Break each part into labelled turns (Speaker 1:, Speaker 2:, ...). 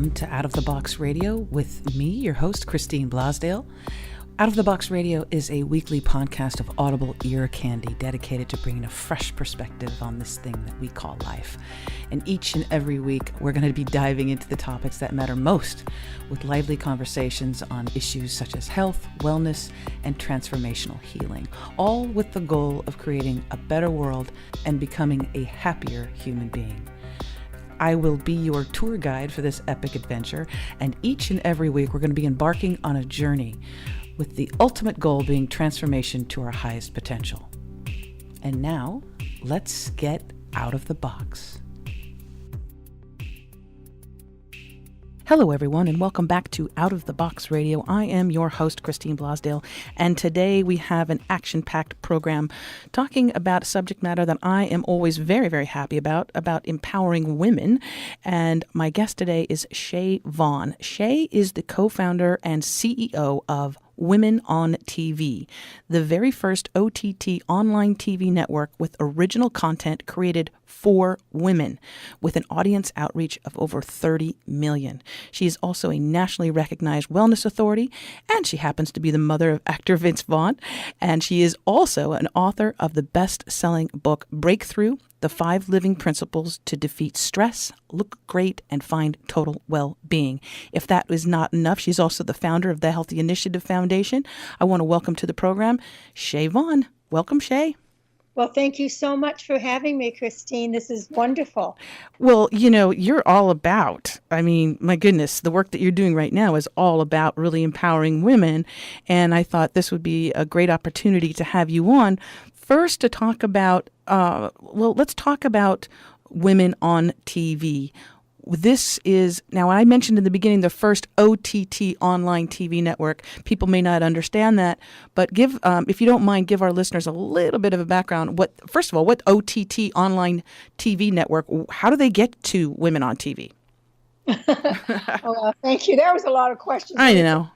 Speaker 1: welcome to Out of the Box Radio with me, your host, Christine Blasdale. Out of the Box Radio is a weekly podcast of audible ear candy dedicated to bringing a fresh perspective on this thing that we call life. And each and every week, we're going to be diving into the topics that matter most with lively conversations on issues such as health, wellness, and transformational healing, all with the goal of creating a better world and becoming a happier human being. I will be your tour guide for this epic adventure, and each and every week we're going to be embarking on a journey with the ultimate goal being transformation to our highest potential. And now, let's get out of the box. Hello, everyone, and welcome back to Out of the Box Radio. I am your host, Christine Blasdale, and today we have an action-packed program talking about a subject matter that I am always very, very happy about empowering women. And my guest today is Shae Vaughn. Shae is the co-founder and CEO of Women on TV, the very first OTT online TV network with original content created for women, with an audience outreach of over 30 million. She is also a nationally recognized wellness authority, and she happens to be the mother of actor Vince Vaughn, and she is also an author of the best-selling book Breakthrough: The 5 Living Principles to Defeat Stress, Look Great, and Find Total Well-Being. If that is not enough, she's also the founder of the Healthy Initiative Foundation. I want to welcome to the program Shae Vaughn. Welcome, Shae.
Speaker 2: Well, thank you so much for having me, Christine. This is wonderful.
Speaker 1: Well, you know, you're all about, my goodness, the work that you're doing right now is all about really empowering women. And I thought this would be a great opportunity to have you on. First, to talk about, let's talk about Women on TV. This is, now I mentioned in the beginning, the first OTT online TV network. People may not understand that, but give, if you don't mind, give our listeners a little bit of a background. First of all, what OTT online TV network, how do they get to Women on TV?
Speaker 2: Well, thank you. There was a lot of questions.
Speaker 1: I know.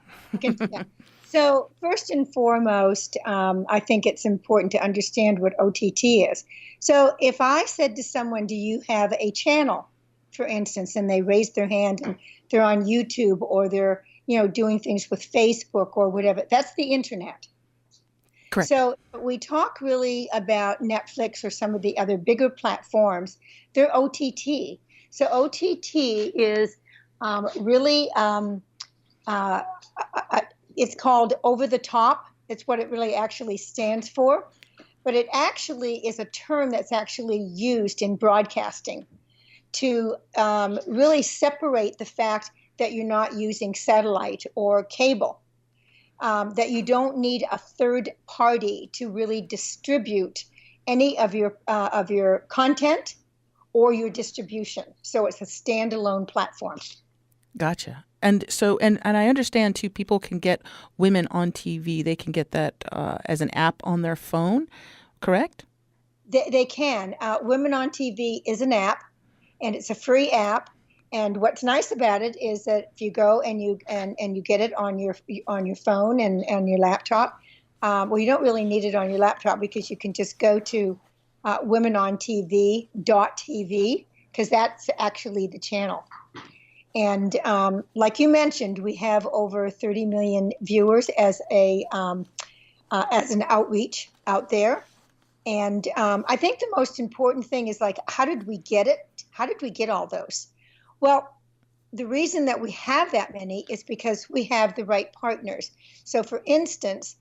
Speaker 2: So first and foremost, I think it's important to understand what OTT is. So if I said to someone, do you have a channel, for instance, and they raised their hand and they're on YouTube or they're, doing things with Facebook or whatever, that's the internet.
Speaker 1: Correct.
Speaker 2: So we talk really about Netflix or some of the other bigger platforms. They're OTT. So OTT is really, it's called over the top. It's what it really actually stands for. But it actually is a term that's actually used in broadcasting to really separate the fact that you're not using satellite or cable, that you don't need a third party to really distribute any of your content or your distribution. So it's a standalone platform.
Speaker 1: Gotcha. And so, and I understand too, people can get Women on TV. They can get that as an app on their phone, correct?
Speaker 2: They can. Women on TV is an app, and it's a free app. And what's nice about it is that if you go and you get it on your phone and your laptop, you don't really need it on your laptop because you can just go to womenontv.tv because that's actually the channel. And like you mentioned, we have over 30 million viewers as an outreach out there. And I think the most important thing is how did we get it? How did we get all those? Well, the reason that we have that many is because we have the right partners. So for instance,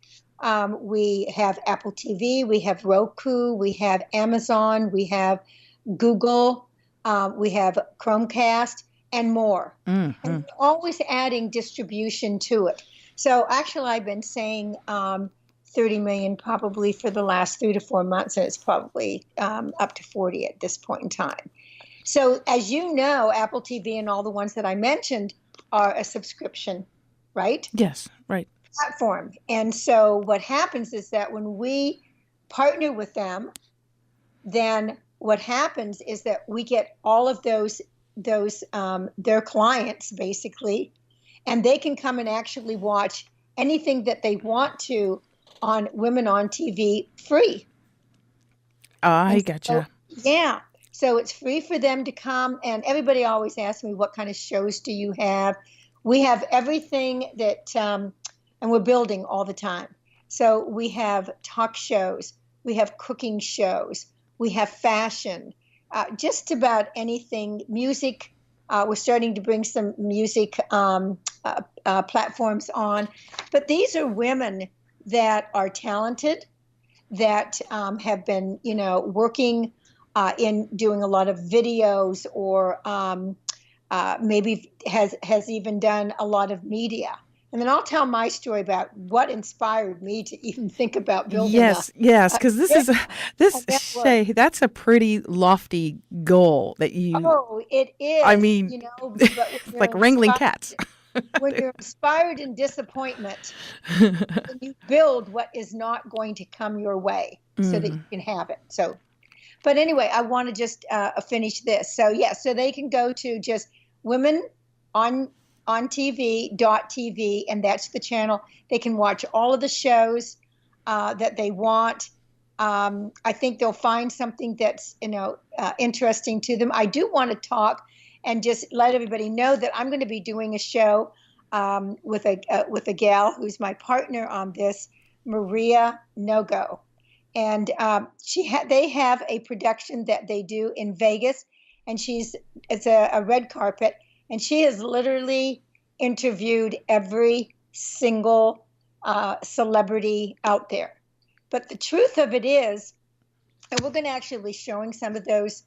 Speaker 2: we have Apple TV, we have Roku, we have Amazon, we have Google, we have Chromecast, and more. Mm-hmm. And we're always adding distribution to it. So actually, I've been saying 30 million probably for the last 3 to 4 months, and it's probably up to 40 at this point in time. So as you know, Apple TV and all the ones that I mentioned are a subscription, right?
Speaker 1: Yes, right.
Speaker 2: Platform. And so what happens is that when we partner with them, then what happens is that we get all of those their clients basically, and they can come and actually watch anything that they want to on Women on TV free.
Speaker 1: I gotcha.
Speaker 2: So, yeah. So it's free for them to come. And everybody always asks me, what kind of shows do you have? We have everything that, and we're building all the time. So we have talk shows, we have cooking shows, we have fashion, just about anything, music. We're starting to bring some music platforms on. But these are women that are talented, that have been, working in doing a lot of videos, or maybe has even done a lot of media. And then I'll tell my story about what inspired me to even think about building
Speaker 1: yes, because
Speaker 2: a
Speaker 1: this
Speaker 2: network.
Speaker 1: Shae, that's a pretty lofty goal that you.
Speaker 2: Oh, it
Speaker 1: I
Speaker 2: is,
Speaker 1: mean,
Speaker 2: but when
Speaker 1: like
Speaker 2: you're
Speaker 1: wrangling
Speaker 2: inspired,
Speaker 1: cats.
Speaker 2: in disappointment, then you build what is not going to come your way so that you can have it. So, but anyway, I want to just finish this. So yeah, so they can go to just women on TV, and that's the channel. They can watch all of the shows that they want. I think they'll find something that's interesting to them. I do want to talk and just let everybody know that I'm going to be doing a show with a gal who's my partner on this, Maria Nogo, and they have a production that they do in Vegas, and it's a red carpet, and she has literally interviewed every single celebrity out there. But the truth of it is, and we're going to actually be showing some of those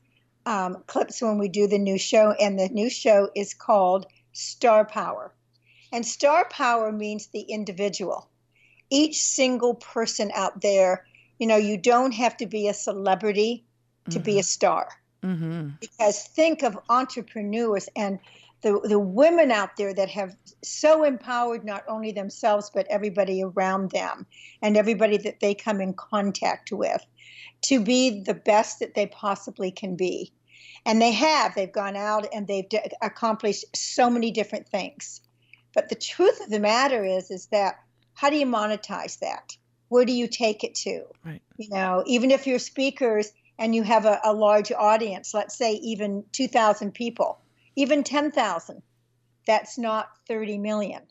Speaker 2: clips when we do the new show, and the new show is called Star Power. And star power means the individual. Each single person out there, you don't have to be a celebrity to be a star. Because think of entrepreneurs and the women out there that have so empowered not only themselves, but everybody around them and everybody that they come in contact with to be the best that they possibly can be. And they've gone out and they've accomplished so many different things. But the truth of the matter is that how do you monetize that? Where do you take it to?
Speaker 1: Right.
Speaker 2: Even if you're speakers and you have a large audience, let's say even 2,000 people, even 10,000, that's not 30 million.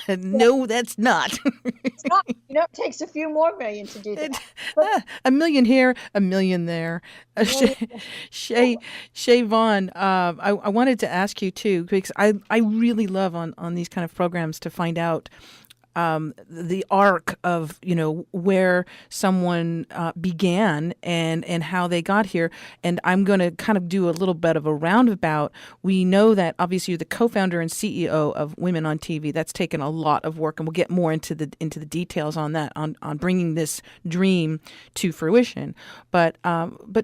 Speaker 1: No, that's not.
Speaker 2: It's not. It takes a few more million to do that. But
Speaker 1: A million here, a million there. Shae Vaughn, I wanted to ask you too, because I really love on these kind of programs to find out the arc of where someone began and how they got here. And I'm going to kind of do a little bit of a roundabout. We know that obviously you're the co-founder and CEO of Women on TV. That's taken a lot of work, and we'll get more into the details on that, on bringing this dream to fruition. But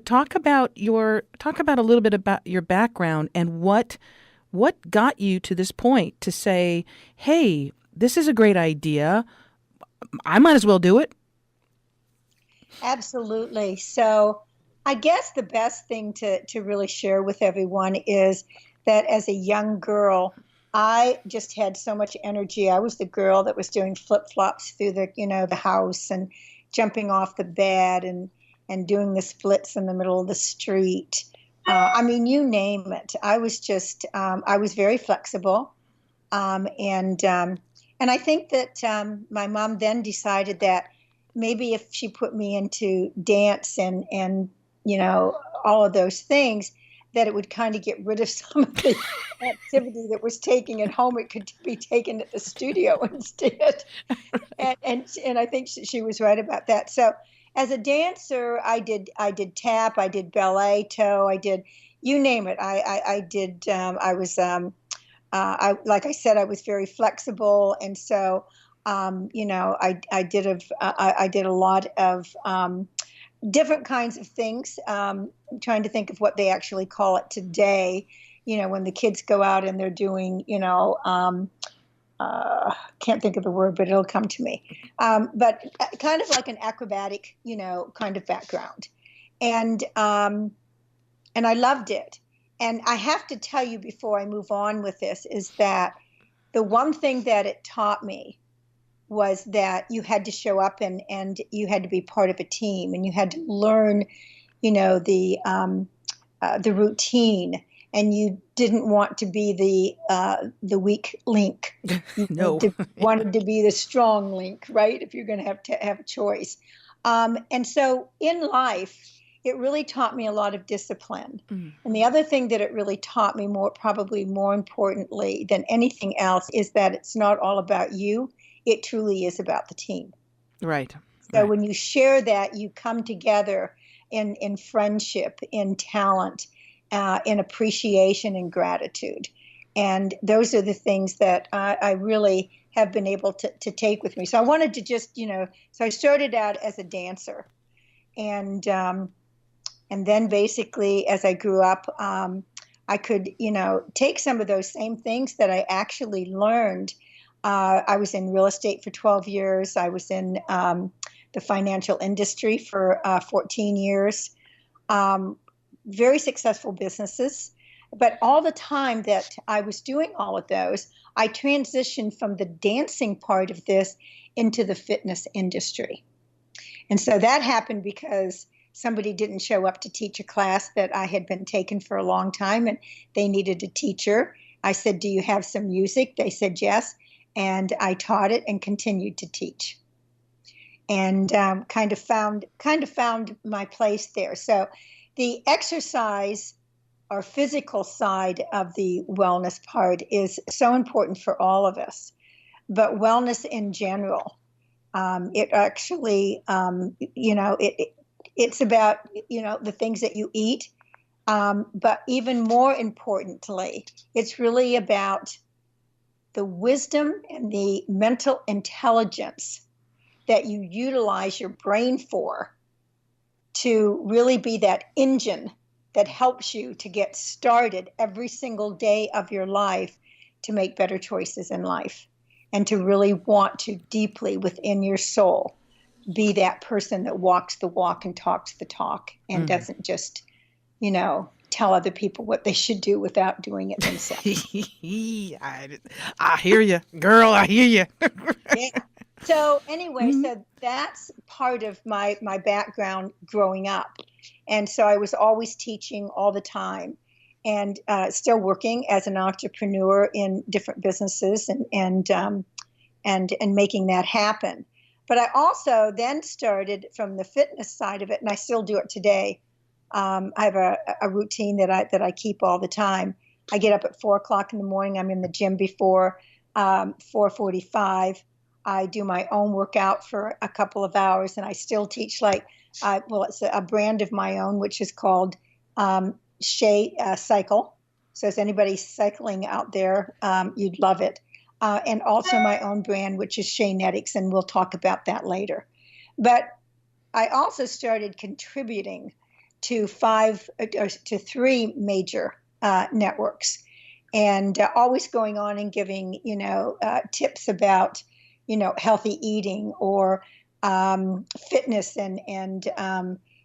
Speaker 1: talk about a little bit about your background and what got you to this point to say, hey, this is a great idea. I might as well do it.
Speaker 2: Absolutely. So I guess the best thing to really share with everyone is that as a young girl, I just had so much energy. I was the girl that was doing flip-flops through the house and jumping off the bed and doing the splits in the middle of the street. I mean, you name it. I was just, I was very flexible. And I think that my mom then decided that maybe if she put me into dance and all of those things, that it would kind of get rid of some of the activity that was taking at home. It could be taken at the studio instead. And I think she was right about that. So as a dancer, I did tap, I did ballet, toe, I did, you name it. I did. I was. Like I said, I was very flexible, and so I did a lot of different kinds of things. I'm trying to think of what they actually call it today. When the kids go out and they're doing, can't think of the word, but it'll come to me. But kind of like an acrobatic, kind of background, and I loved it. And I have to tell you before I move on with this is that the one thing that it taught me was that you had to show up and you had to be part of a team, and you had to learn, the routine, and you didn't want to be the weak link. You
Speaker 1: No.
Speaker 2: wanted to be the strong link, right? If you're going to have a choice. And so in life, it really taught me a lot of discipline.
Speaker 1: Mm.
Speaker 2: And the other thing that it really taught me, probably more importantly than anything else, is that it's not all about you. It truly is about the team.
Speaker 1: Right.
Speaker 2: So
Speaker 1: Right.
Speaker 2: when you share that, you come together in friendship, in talent, in appreciation and gratitude. And those are the things that I really have been able to take with me. So I wanted to just, so I started out as a dancer. And then basically, as I grew up, I could, take some of those same things that I actually learned. I was in real estate for 12 years. I was in the financial industry for 14 years. Very successful businesses. But all the time that I was doing all of those, I transitioned from the dancing part of this into the fitness industry. And so that happened because somebody didn't show up to teach a class that I had been taking for a long time, and they needed a teacher. I said, "Do you have some music?" They said yes. And I taught it and continued to teach, and kind of found my place there. So the exercise or physical side of the wellness part is so important for all of us, but wellness in general, it actually, it's about, the things that you eat. But even more importantly, it's really about the wisdom and the mental intelligence that you utilize your brain for to really be that engine that helps you to get started every single day of your life to make better choices in life, and to really want to deeply within your soul be that person that walks the walk and talks the talk, and doesn't just, tell other people what they should do without doing it themselves.
Speaker 1: I hear you, girl. I hear you.
Speaker 2: Yeah. So anyway, so that's part of my background growing up. And so I was always teaching all the time, and still working as an entrepreneur in different businesses, and making that happen. But I also then started from the fitness side of it, and I still do it today. I have a routine that I keep all the time. I get up at 4 o'clock in the morning. I'm in the gym before 4:45. I do my own workout for a couple of hours, and I still teach it's a brand of my own, which is called Shae Cycle. So if anybody's cycling out there, you'd love it. And also my own brand, which is Shaenetics, and we'll talk about that later. But I also started contributing to 3 major networks, and always going on and giving, tips about, healthy eating or fitness, and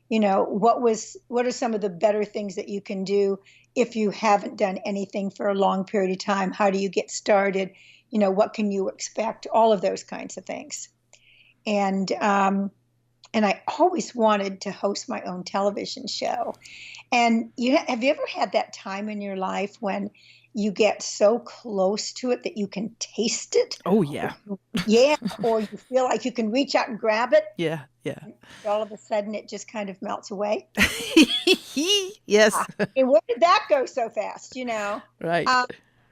Speaker 2: what are some of the better things that you can do if you haven't done anything for a long period of time? How do you get started? What can you expect? All of those kinds of things. And I always wanted to host my own television show. And have you ever had that time in your life when you get so close to it that you can taste it?
Speaker 1: Oh yeah.
Speaker 2: Yeah, or you feel like you can reach out and grab it.
Speaker 1: Yeah. Yeah.
Speaker 2: And all of a sudden it just kind of melts away.
Speaker 1: Yes.
Speaker 2: And where did that go so fast,
Speaker 1: Right.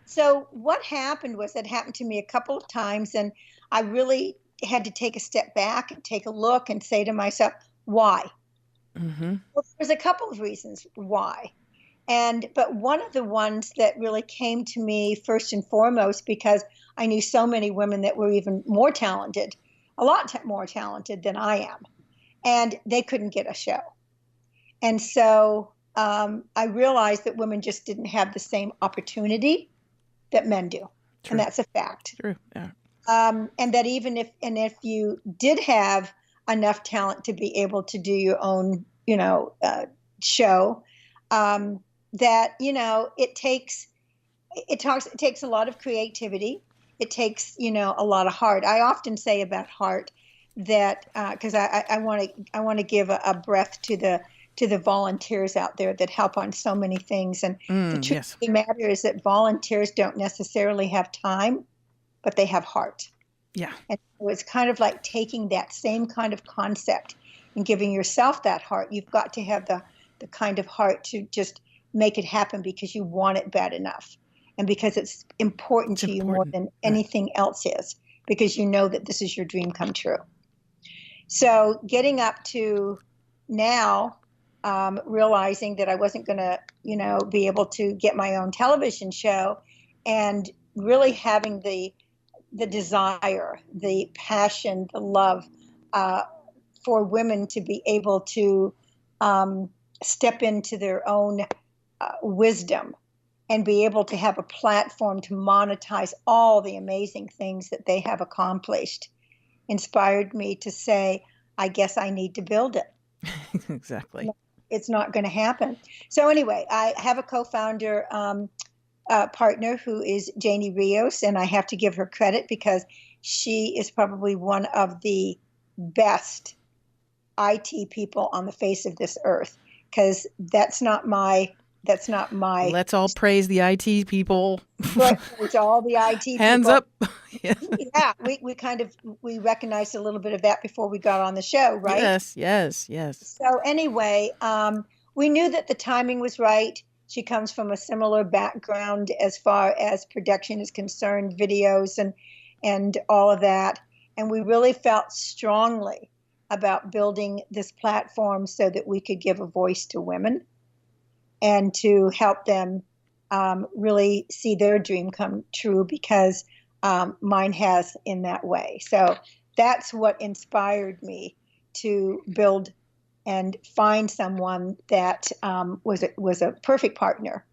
Speaker 2: So what happened was, it happened to me a couple of times, and I really had to take a step back and take a look and say to myself, why? Well, there's a couple of reasons why. But one of the ones that really came to me first and foremost, because I knew so many women that were even more talented, a lot more talented than I am, and they couldn't get a show. And so I realized that women just didn't have the same opportunity that men do.
Speaker 1: True.
Speaker 2: And that's a fact.
Speaker 1: True. Yeah.
Speaker 2: And that even if you did have enough talent to be able to do your own, show, that, it takes a lot of creativity. It takes, a lot of heart. I often say about heart that, because I want to give a breath to to the volunteers out there that help on so many things. And the truth
Speaker 1: Yes.
Speaker 2: of the matter is that volunteers don't necessarily have time, but they have heart.
Speaker 1: Yeah.
Speaker 2: And so it's kind of like taking that same kind of concept and giving yourself that heart. You've got to have the kind of heart to just make it happen because you want it bad enough and because it's important
Speaker 1: It's
Speaker 2: to you more
Speaker 1: important.
Speaker 2: than
Speaker 1: Right.
Speaker 2: anything else is, because you know that this is your dream come true. So getting up to now, realizing that I wasn't going to, be able to get my own television show, and really having the desire, the passion, the love for women to be able to step into their own wisdom and be able to have a platform to monetize all the amazing things that they have accomplished inspired me to say, I guess I need to build it.
Speaker 1: Exactly.
Speaker 2: It's not going to happen. So anyway, I have a co-founder partner who is Janie Rios, and I have to give her credit because she is probably one of the best IT people on the face of this earth, because that's not my
Speaker 1: Let's all praise the IT people.
Speaker 2: but it's all the IT
Speaker 1: Hands
Speaker 2: people.
Speaker 1: up. Yes.
Speaker 2: Yeah, we recognized a little bit of that before we got on the show, right?
Speaker 1: Yes.
Speaker 2: So anyway, we knew that the timing was right. She comes from a similar background as far as production is concerned, videos and all of that. And we really felt strongly about building this platform so that we could give a voice to women and to help them really see their dream come true, because mine has in that way. So that's what inspired me to build and find someone that was a perfect partner,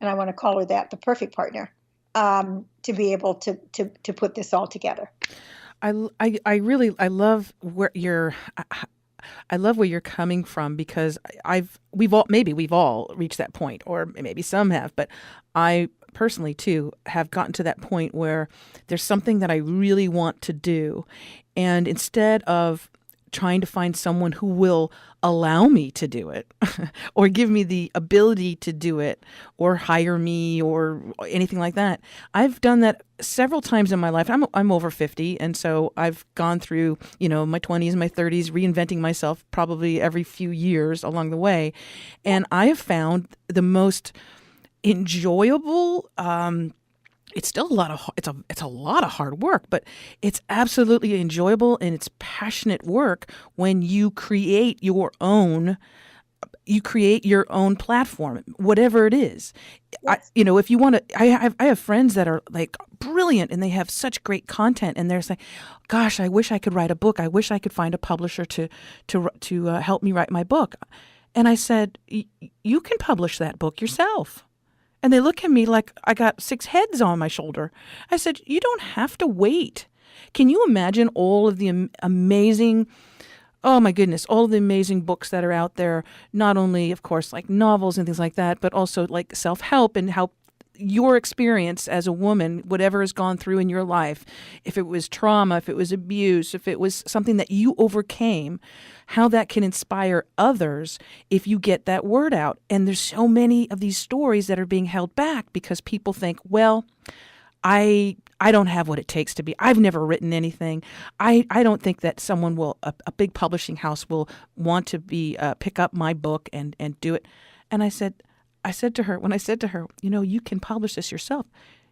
Speaker 2: and I want to call her that, the perfect partner, to be able to put this all together.
Speaker 1: I love where you're coming from, because we've all reached that point, or maybe some have, but I personally too have gotten to that point where there's something that I really want to do, and instead of trying to find someone who will allow me to do it or give me the ability to do it or hire me or anything like that. I've done that several times in my life. I'm over 50, and so I've gone through, my 20s, my 30s, reinventing myself probably every few years along the way. And I have found the most enjoyable, it's still it's a lot of hard work, but it's absolutely enjoyable, and it's passionate work when you create your own platform, whatever it is.
Speaker 2: Yes.
Speaker 1: If you want to, I have friends that are like brilliant and they have such great content, and they're saying, gosh, I wish I could write a book. I wish I could find a publisher to help me write my book. And I said, you can publish that book yourself. And they look at me like I got 6 heads on my shoulder. I said, you don't have to wait. Can you imagine all of the amazing, oh my goodness, all of the amazing books that are out there, not only, of course, like novels and things like that, but also like self-help, and how your experience as a woman, whatever has gone through in your life, if it was trauma, if it was abuse, if it was something that you overcame, how that can inspire others if you get that word out. And there's so many of these stories that are being held back because people think, well, I don't have what it takes to be. I've never written anything. I don't think that someone will, a big publishing house will want to pick up my book and do it. And I said to her, you can publish this yourself.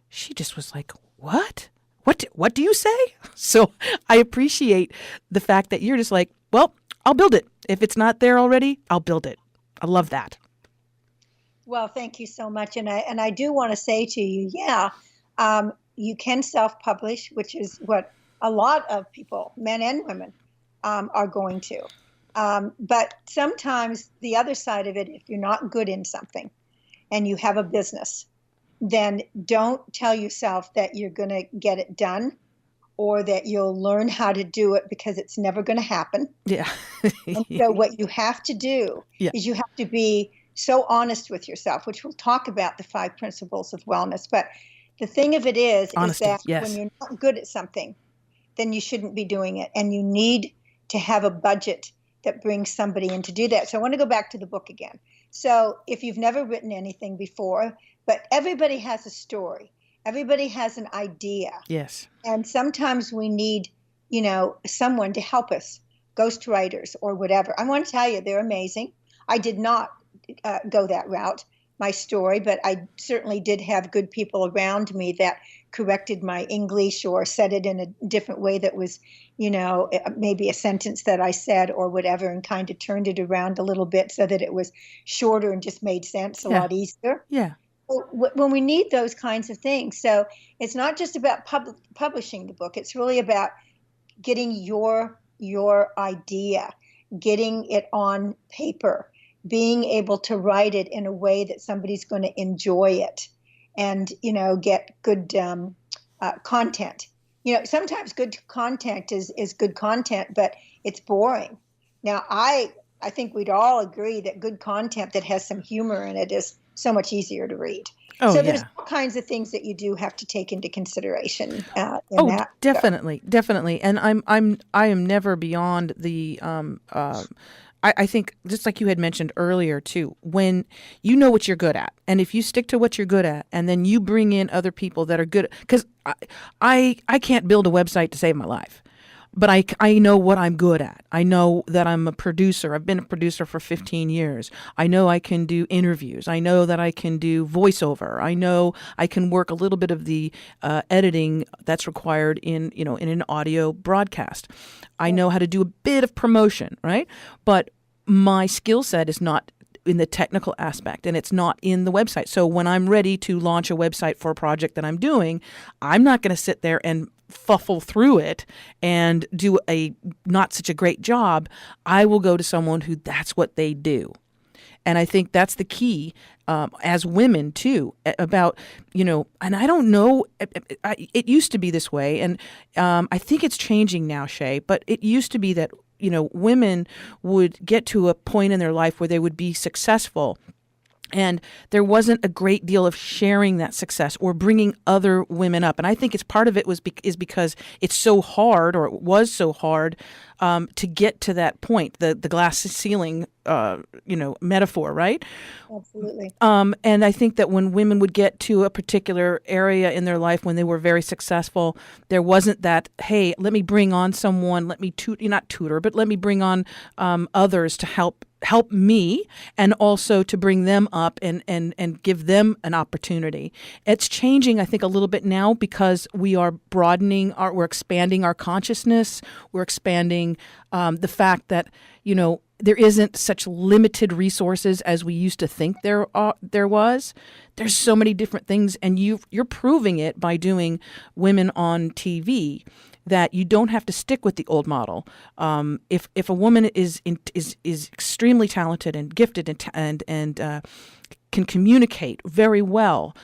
Speaker 1: She just was like, what? What do you say? So I appreciate the fact that you're just like, well, I'll build it. If it's not there already, I'll build it. I love that.
Speaker 2: Well, thank you so much. And I do want to say to you, you can self-publish, which is what a lot of people, men and women, are going to. But sometimes the other side of it, if you're not good in something and you have a business, then don't tell yourself that you're going to get it done or that you'll learn how to do it, because it's never going to happen.
Speaker 1: Yeah.
Speaker 2: And so what you have to do is you have to be so honest with yourself, which we'll talk about the 5 principles of wellness. But the thing of it is
Speaker 1: Honesty,
Speaker 2: that
Speaker 1: yes.
Speaker 2: when you're not good at something, then you shouldn't be doing it. And you need to have a budget that brings somebody in to do that. So I want to go back to the book again. So if you've never written anything before, but everybody has a story, everybody has an idea.
Speaker 1: Yes.
Speaker 2: And sometimes we need, someone to help us, ghostwriters or whatever. I want to tell you, they're amazing. I did not go that route, my story, but I certainly did have good people around me that corrected my English or said it in a different way that was, maybe a sentence that I said or whatever, and kind of turned it around a little bit so that it was shorter and just made sense a lot easier.
Speaker 1: Yeah.
Speaker 2: When we need those kinds of things. So it's not just about publishing the book. It's really about getting your idea, getting it on paper, being able to write it in a way that somebody's going to enjoy it and, get good content. Sometimes good content is good content, but it's boring. Now, I think we'd all agree that good content that has some humor in it is so much easier to read.
Speaker 1: Oh,
Speaker 2: so there's all kinds of things that you do have to take into consideration in that.
Speaker 1: Definitely. And I am never beyond the I think just like you had mentioned earlier too, when you know what you're good at, and if you stick to what you're good at, and then you bring in other people that are good, because I can't build a website to save my life. But I know what I'm good at. I know that I'm a producer. I've been a producer for 15 years. I know I can do interviews. I know that I can do voiceover. I know I can work a little bit of the editing that's required in an audio broadcast. I know how to do a bit of promotion, right? But my skill set is not in the technical aspect, and it's not in the website. So when I'm ready to launch a website for a project that I'm doing, I'm not going to sit there and fuffle through it and do a not such a great job. I will go to someone who that's what they do. And I think that's the key as women too, about, and I don't know, it used to be this way, and I think it's changing now, Shae, but it used to be that, women would get to a point in their life where they would be successful, and there wasn't a great deal of sharing that success or bringing other women up. And I think it's part of it is because it's so hard, or it was so hard, to get to that point, the glass ceiling, metaphor, right?
Speaker 2: Absolutely.
Speaker 1: And I think that when women would get to a particular area in their life when they were very successful, there wasn't that, hey, let me bring on someone, let me not tutor, but let me bring on others to help me, and also to bring them up and give them an opportunity. It's changing, I think, a little bit now because we are we're expanding our consciousness. We're expanding the fact that, there isn't such limited resources as we used to think there was. There's so many different things, and you're proving it by doing Women on TV, that you don't have to stick with the old model. If a woman is extremely talented and gifted and can communicate very well,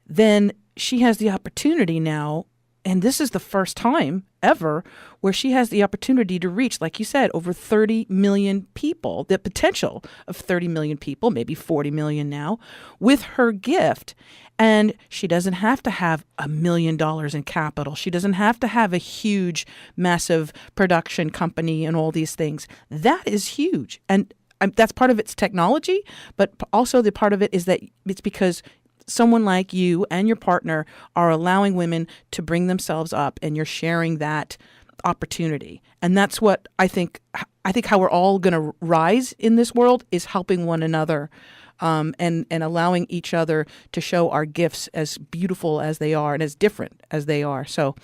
Speaker 1: then she has the opportunity now. And this is the first time ever where she has the opportunity to reach, like you said, over 30 million people, the potential of 30 million people, maybe 40 million now, with her gift. And she doesn't have to have $1 million in capital. She doesn't have to have a huge, massive production company and all these things. That is huge. And that's part of its technology, but also the part of it is that it's because someone like you and your partner are allowing women to bring themselves up, and you're sharing that opportunity. And that's what I think how we're all going to rise in this world is helping one another, and allowing each other to show our gifts as beautiful as they are and as different as they are. So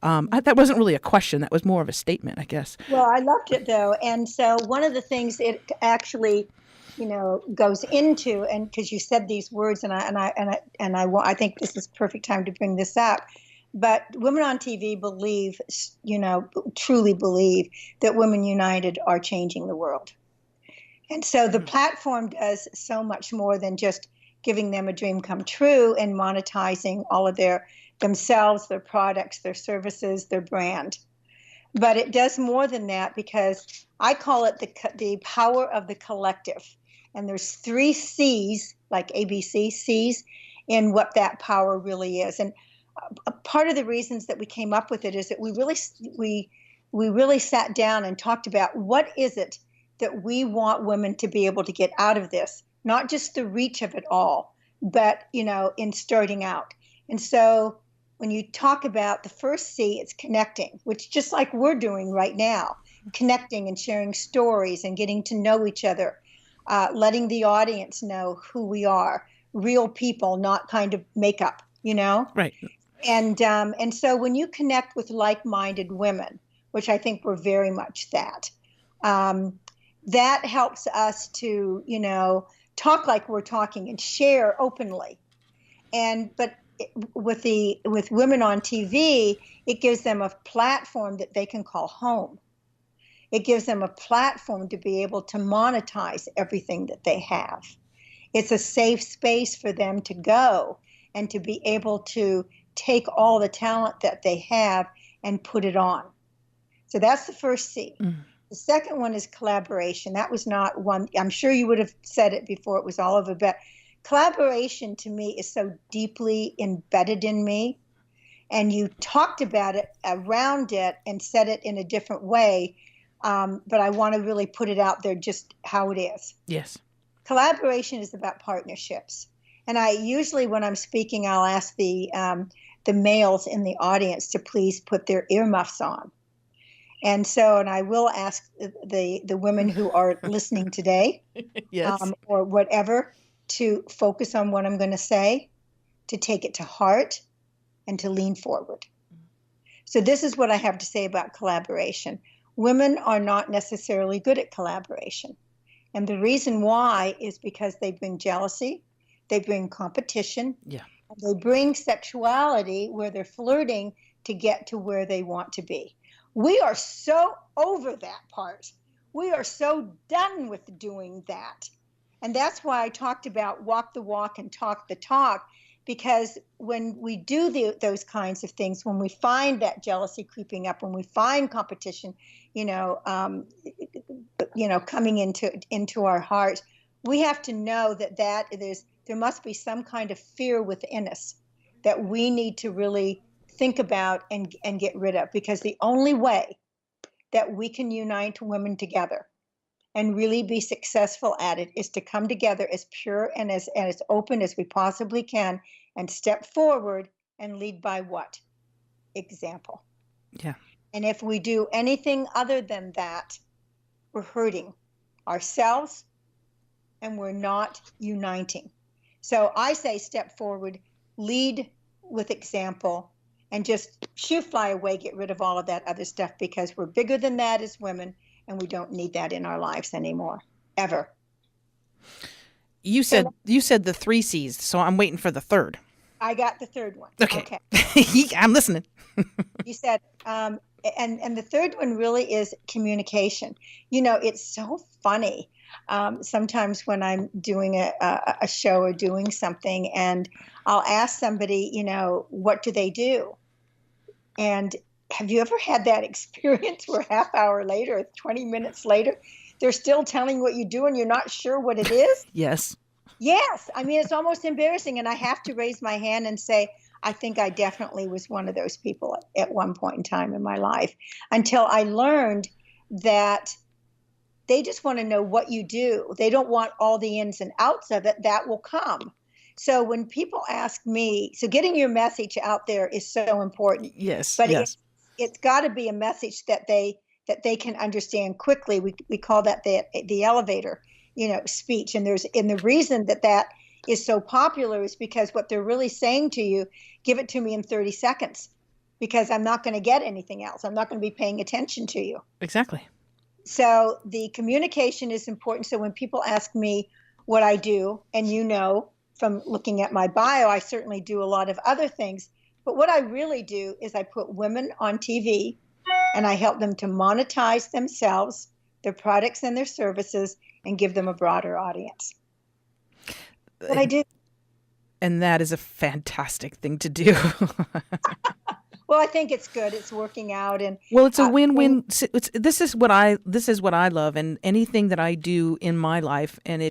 Speaker 1: that wasn't really a question. That was more of a statement, I guess.
Speaker 2: Well, I loved it though. And so one of the things it actually goes into, and because you said these words, and I think this is perfect time to bring this up. But Women on TV believe, truly believe that Women United are changing the world. And so the platform does so much more than just giving them a dream come true and monetizing all of themselves, their products, their services, their brand. But it does more than that, because I call it the power of the collective. And there's 3 C's, like ABC, C's, in what that power really is. And part of the reasons that we came up with it is that we really sat down and talked about what is it that we want women to be able to get out of this, not just the reach of it all, but, in starting out. And so when you talk about the first C, it's connecting, which just like we're doing right now, connecting and sharing stories and getting to know each other, letting the audience know who we are, real people, not kind of makeup,
Speaker 1: Right.
Speaker 2: And so when you connect with like-minded women, which I think we're very much that, that helps us to, talk like we're talking and share openly. But with women on TV, it gives them a platform that they can call home. It gives them a platform to be able to monetize everything that they have. It's a safe space for them to go and to be able to take all the talent that they have and put it on. So that's the first C. The second one is collaboration. That was not one, I'm sure you would have said it before it was all over, but collaboration to me is so deeply embedded in me. And you talked about it, around it, and said it in a different way. But I want to really put it out there just how it is.
Speaker 1: Yes.
Speaker 2: Collaboration is about partnerships. And I usually, when I'm speaking, I'll ask the males in the audience to please put their earmuffs on. And I will ask the women who are listening today,
Speaker 1: Yes.
Speaker 2: or whatever, to focus on what I'm going to say, to take it to heart, and to lean forward. So this is what I have to say about collaboration. Women are not necessarily good at collaboration. And the reason why is because they bring jealousy, they bring competition,
Speaker 1: Yeah.
Speaker 2: and they bring sexuality where they're flirting to get to where they want to be. We are so over that part. We are so done with doing that. And that's why I talked about walk the walk and talk the talk, because when we do those kinds of things, when we find that jealousy creeping up, when we find competition, coming into our heart, we have to know that there must be some kind of fear within us that we need to really think about and get rid of, because the only way that we can unite women together and really be successful at it is to come together as pure and as open as we possibly can, and step forward and lead by what? Example.
Speaker 1: Yeah.
Speaker 2: And if we do anything other than that, we're hurting ourselves and we're not uniting. So I say step forward, lead with example, and just shoo fly away, get rid of all of that other stuff, because we're bigger than that as women, and we don't need that in our lives anymore, ever.
Speaker 1: You said the 3 C's, so I'm waiting for the third.
Speaker 2: I got the third one.
Speaker 1: Okay. I'm listening.
Speaker 2: You said, and the third one really is communication. It's so funny. Sometimes when I'm doing a show or doing something, and I'll ask somebody, what do they do? And have you ever had that experience where half hour later, or 20 minutes later, they're still telling what you do and you're not sure what it is?
Speaker 1: Yes.
Speaker 2: Yes. I mean, it's almost embarrassing. And I have to raise my hand and say, I think I definitely was one of those people at one point in time in my life, until I learned that they just want to know what you do. They don't want all the ins and outs of it. That will come. So when people ask me, so getting your message out there is so important.
Speaker 1: Yes.
Speaker 2: But
Speaker 1: yes.
Speaker 2: It's got to be a message that they can understand quickly. We call that the elevator, speech. And the reason that is so popular is because what they're really saying to you, give it to me in 30 seconds, because I'm not going to get anything else. I'm not going to be paying attention to you.
Speaker 1: Exactly.
Speaker 2: So the communication is important. So when people ask me what I do, and from looking at my bio, I certainly do a lot of other things. But what I really do is I put women on TV, and I help them to monetize themselves, their products and their services, and give them a broader audience. What I do.
Speaker 1: And that is a fantastic thing to do.
Speaker 2: Well, I think it's good. It's working out, and
Speaker 1: it's a win-win. This is what I love, and anything that I do in my life, and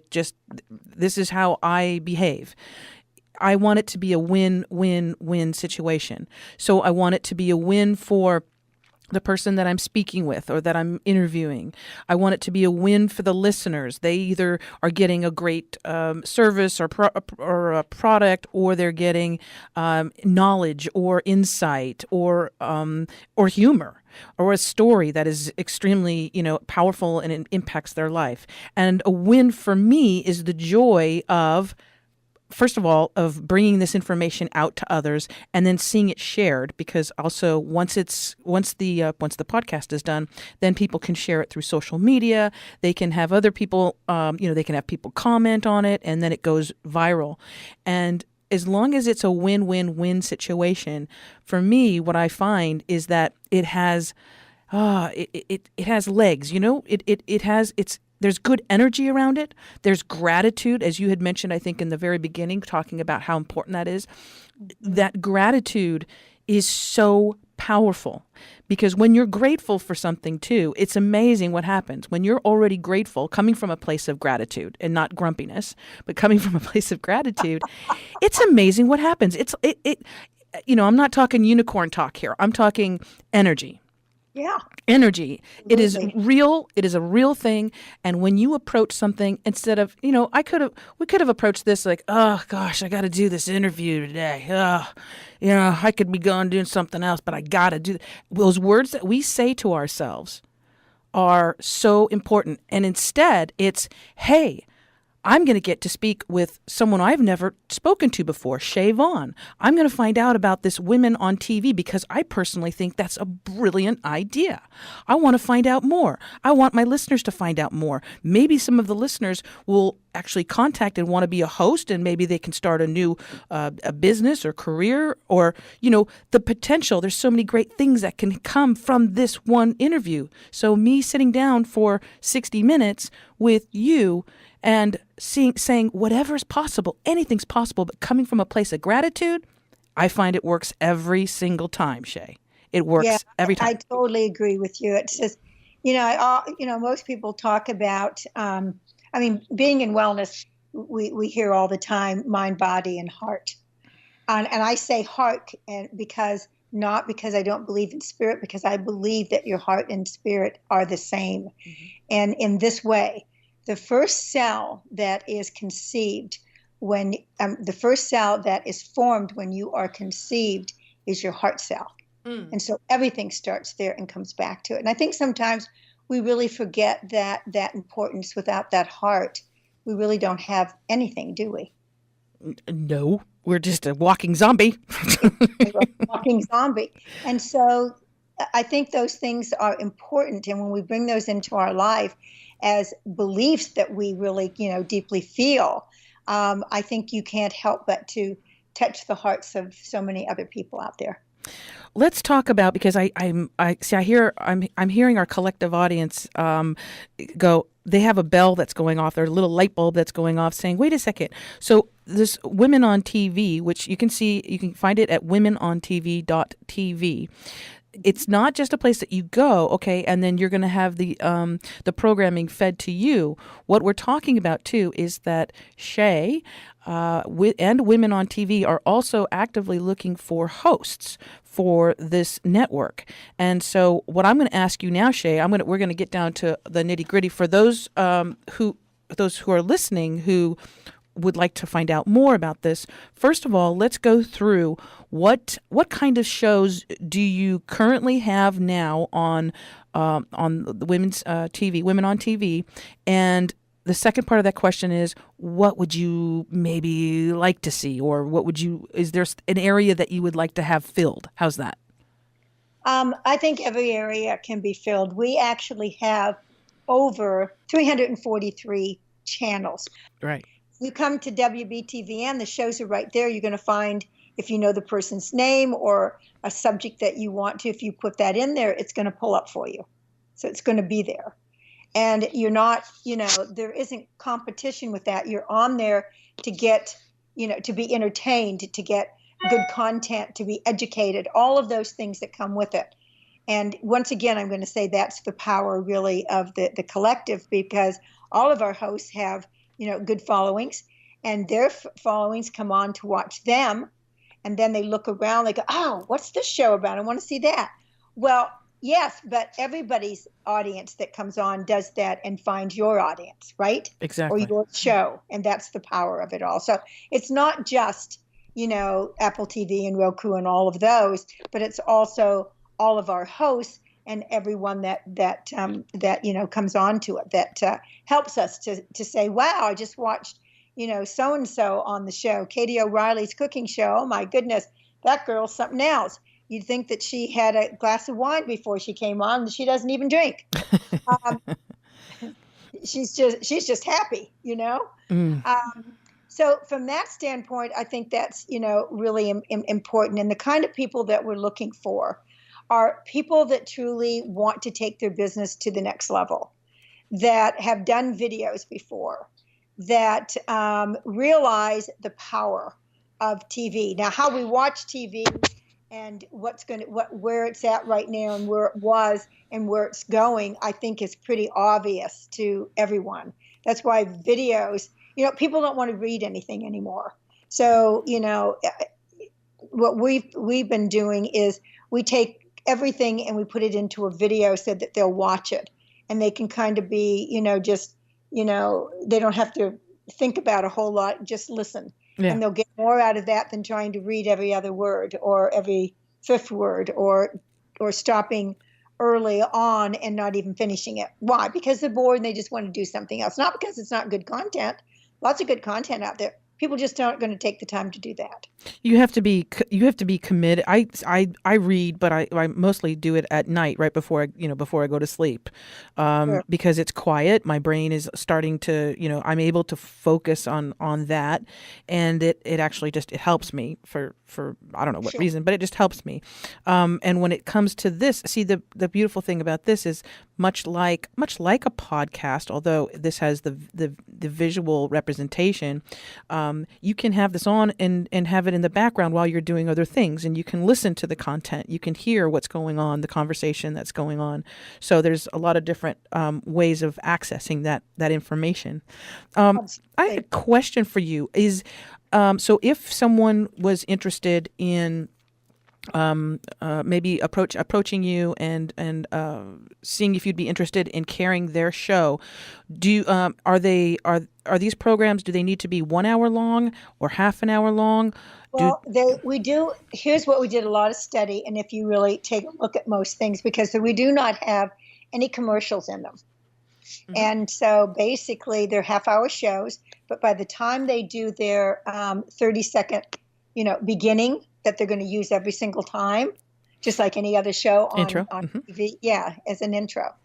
Speaker 1: this is how I behave. I want it to be a win-win-win situation. So I want it to be a win for the person that I'm speaking with or that I'm interviewing. I want it to be a win for the listeners. They either are getting a great service or a product, or they're getting knowledge or insight or humor or a story that is extremely, powerful and it impacts their life. And a win for me is the joy of, first of all, of bringing this information out to others and then seeing it shared, because also once the podcast is done, then people can share it through social media. They can have other people, they can have people comment on it, and then it goes viral. And as long as it's a win-win-win situation, for me, what I find is that it has legs. There's good energy around it. There's gratitude, as you had mentioned, I think, in the very beginning, talking about how important that is. That gratitude is so powerful, because when you're grateful for something too, it's amazing what happens. When you're already grateful, coming from a place of gratitude and not grumpiness, but coming from a place of gratitude, it's amazing what happens. I'm not talking unicorn talk here. I'm talking energy.
Speaker 2: Yeah.
Speaker 1: Energy.
Speaker 2: Absolutely.
Speaker 1: It is real. It is a real thing. And when you approach something, instead of, we could have approached this like, oh gosh, I got to do this interview today. I could be going doing something else, but I got to do those words that we say to ourselves are so important. And instead it's, hey, I'm going to get to speak with someone I've never spoken to before, SHEA VAUGHN. I'm going to find out about this women on TV because I personally think that's a brilliant idea. I want to find out more. I want my listeners to find out more. Maybe some of the listeners will actually contact and want to be a host, and maybe they can start a new a business or career, or, the potential. There's so many great things that can come from this one interview. So me sitting down for 60 minutes with you and saying whatever is possible, anything's possible, but coming from a place of gratitude, I find it works every single time, Shae. It works every time.
Speaker 2: I totally agree with you. It's just, most people talk about, being in wellness, we hear all the time, mind, body, and heart. And I say heart not because I don't believe in spirit, because I believe that your heart and spirit are the same. Mm-hmm. And in this way, the first cell that is conceived the first cell that is formed when you are conceived is your heart cell. Mm. And so everything starts there and comes back to it. And I think sometimes we really forget that importance. Without that heart, we really don't have anything, do we?
Speaker 1: No, we're just a walking zombie.
Speaker 2: Walking zombie. And so I think those things are important. And when we bring those into our life as beliefs that we really, deeply feel, I think you can't help but to touch the hearts of so many other people out there.
Speaker 1: Let's talk about, because I'm hearing our collective audience go. They have a bell that's going off, or a little light bulb that's going off, saying, "Wait a second." So this Women on TV, which you can find it at womenontv.tv. It's not just a place that you go, okay, and then you're going to have the programming fed to you. What we're talking about too is that Shae and Women on TV are also actively looking for hosts for this network. And so, what I'm going to ask you now, Shae, we're going to get down to the nitty gritty for those who are listening who would like to find out more about this. First of all, let's go through what kind of shows do you currently have now on the women's TV, Women on TV, and the second part of that question is, what would you maybe like to see, or is there an area that you would like to have filled? How's that?
Speaker 2: I think every area can be filled. We actually have over 343 channels.
Speaker 1: Right.
Speaker 2: You come to WBTVN, the shows are right there. You're going to find, if you know the person's name or a subject that you want to, if you put that in there, it's going to pull up for you. So it's going to be there. And you're not, there isn't competition with that. You're on there to get, to be entertained, to get good content, to be educated, all of those things that come with it. And once again, I'm going to say that's the power really of the collective, because all of our hosts have, good followings, and their followings come on to watch them. And then they look around, they go, oh, what's this show about? I want to see that. Well, Yes, but everybody's audience that comes on does that and finds your audience, right? Or
Speaker 1: Exactly.
Speaker 2: your show. And that's the power of it all. So it's not just, Apple TV and Roku and all of those, but it's also all of our hosts and everyone that comes on to it that helps us to say, wow, I just watched, so and so on the show, Katie O'Reilly's cooking show. Oh my goodness, that girl's something else. You'd think that she had a glass of wine before she came on, and she doesn't even drink. Um, she's just happy,
Speaker 1: Mm.
Speaker 2: So from that standpoint, I think that's really important. And the kind of people that we're looking for are people that truly want to take their business to the next level, that have done videos before, that realize the power of TV. Now, how we watch TV and where it's at right now and where it was and where it's going, I think is pretty obvious to everyone. That's why videos, people don't want to read anything anymore. So, what we've been doing is we take everything and we put it into a video so that they'll watch it and they can kind of be, they don't have to think about a whole lot, just listen.
Speaker 1: Yeah.
Speaker 2: And they'll get more out of that than trying to read every other word or every fifth word or stopping early on and not even finishing it. Why? Because they're bored and they just want to do something else. Not because it's not good content. Lots of good content out there. People just aren't going to take the time to do that.
Speaker 1: You have to be committed. I read, but I mostly do it at night, right before I go to sleep,
Speaker 2: Sure.
Speaker 1: because it's quiet. My brain is starting to, I'm able to focus on that, and it actually just it helps me for I don't know what
Speaker 2: Sure.
Speaker 1: reason, but it just helps me. And when it comes to this, see the beautiful thing about this is much like a podcast, although this has the visual representation. You can have this on and have it in the background while you're doing other things, and you can listen to the content. You can hear what's going on, the conversation that's going on. So there's a lot of different ways of accessing that information. I have a question for you. So if someone was interested in maybe approaching you and seeing if you'd be interested in carrying their show, are these programs, do they need to be 1 hour long or half an hour long?
Speaker 2: Well, we do. Here's what we did a lot of study, and if you really take a look at most things, because we do not have any commercials in them. Mm-hmm. And so basically they're half-hour shows, but by the time they do their 30-second, beginning that they're going to use every single time, just like any other show on
Speaker 1: Mm-hmm.
Speaker 2: TV, as an intro.